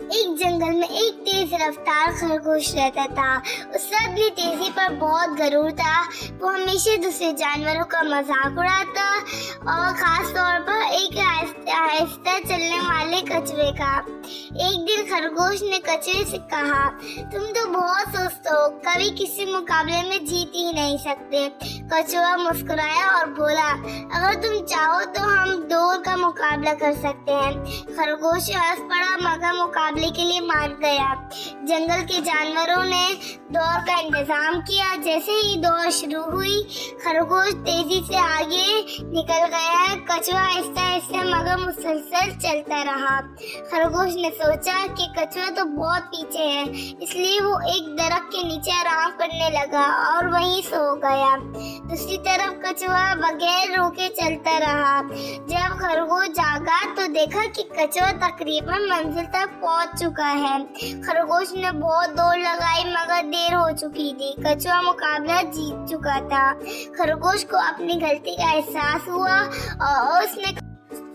एक जंगल में एक तेज रफ्तार खरगोश रहता था। उसका अपनी तेजी पर बहुत गरूर था। वो हमेशा दूसरे जानवरों का मजाक उड़ाता और खास तौर पर एक आहिस्ता चलने वाले कछुए का। एक दिन खरगोश ने कछुए से कहा, तुम तो बहुत सुस्त हो, कभी किसी मुकाबले में जीत ही नहीं सकते। कछुआ मुस्कुराया और बोला, अगर तुम चाहो तो हम दौड़ का मुकाबला कर सकते हैं। खरगोश हंस पड़ा मगर मुकाबले के लिए मान गया। जंगल के जानवरों ने दौड़ का इंतजाम किया। जैसे ही दौड़ शुरू हुई, खरगोश तेजी से आगे निकल गया। कछुआ आहिस्ता आहिस्ता मगर मुसलसल चलता रहा। खरगोश ने सोचा कि कछुआ तो बहुत पीछे है, इसलिए वो एक दरख्त के नीचे आराम करने लगा और वहीं सो गया। दूसरी तरफ कछुआ बगैर रुके चलता रहा। जब खरगोश जागा तो देखा कि कछुआ तकरीबन मंजिल तक पहुंच चुका है। खरगोश ने बहुत दौड़ लगाई मगर देर हो चुकी थी। कछुआ मुकाबला जीत चुका था। खरगोश को अपनी गलती का एहसास हुआ और उसने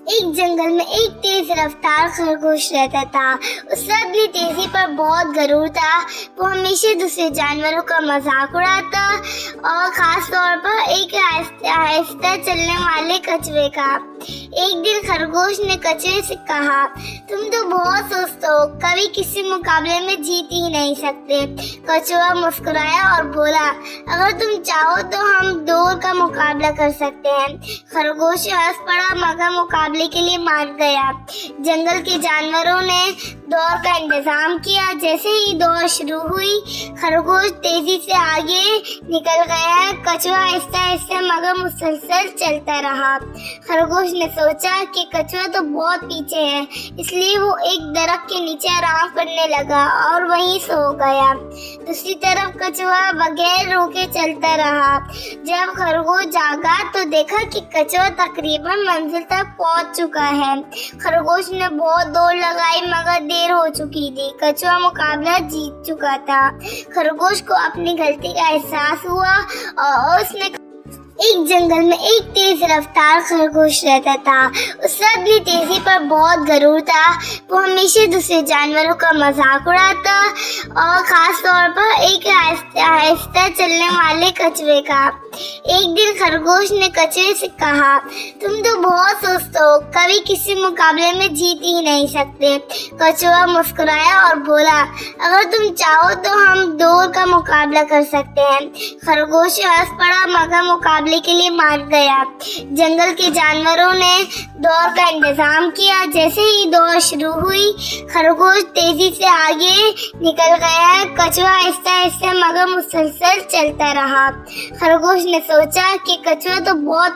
एक जंगल में एक तेज रफ्तार खरगोश रहता था। उसका अपनी तेजी पर बहुत गरूर था। वो हमेशा दूसरे जानवरों का मजाक उड़ाता और खास तौर पर एक आहिस्ता चलने वाले कछुए का। एक दिन खरगोश ने कछुए से कहा, तुम तो बहुत सुस्त हो, कभी किसी मुकाबले में जीत ही नहीं सकते। कछुआ मुस्कुराया और बोला, अगर तुम चाहो तो हम दौड़ का मुकाबला कर सकते हैं। खरगोश हंस पड़ा मगर मुकाबले के लिए मान गया। जंगल के जानवरों ने दौड़ का इंतजाम किया। जैसे ही दौड़ शुरू हुई, खरगोश तेजी से आगे निकल गया। कछुआ आहिस्ता आहिस्ता मगर मुसलसल चलता रहा। खरगोश ने सोचा कि कछुआ तो बहुत पीछे है, इसलिए वो एक दरख्त के नीचे आराम करने लगा और वहीं सो गया। दूसरी तरफ कछुआ बगैर रुके चलता रहा। जब खरगोश जागा तो देखा कि कछुआ तकरीबन मंजिल तक पहुंच चुका है। खरगोश ने बहुत दौड़ लगाई मगर देर हो चुकी थी। कछुआ मुकाबला जीत चुका था। खरगोश को अपनी गलती का एहसास हुआ और उसने एक जंगल में एक तेज रफ्तार खरगोश रहता था। उसका अपनी तेजी पर बहुत गरूर था। वो हमेशा दूसरे जानवरों का मजाक उड़ाता और खास तौर पर एक आहिस्ता चलने वाले कछुए का। एक दिन खरगोश ने कछुए से कहा, तुम तो बहुत सुस्त हो, कभी किसी मुकाबले में जीत ही नहीं सकते। कछुआ मुस्कुराया और बोला, अगर तुम चाहो तो हम दौड़ का मुकाबला कर सकते हैं। खरगोश हंस पड़ा मगर मुकाबले के लिए मान गया। जंगल के जानवरों ने दौड़ का इंतजाम किया। जैसे ही दौड़ शुरू हुई, खरगोश तेजी से आगे निकल गया। कछुआ आहिस्ता आहिस्ता मगर मुसलसल चलता रहा। खरगोश ने सोचा कि कछुआ तो बहुत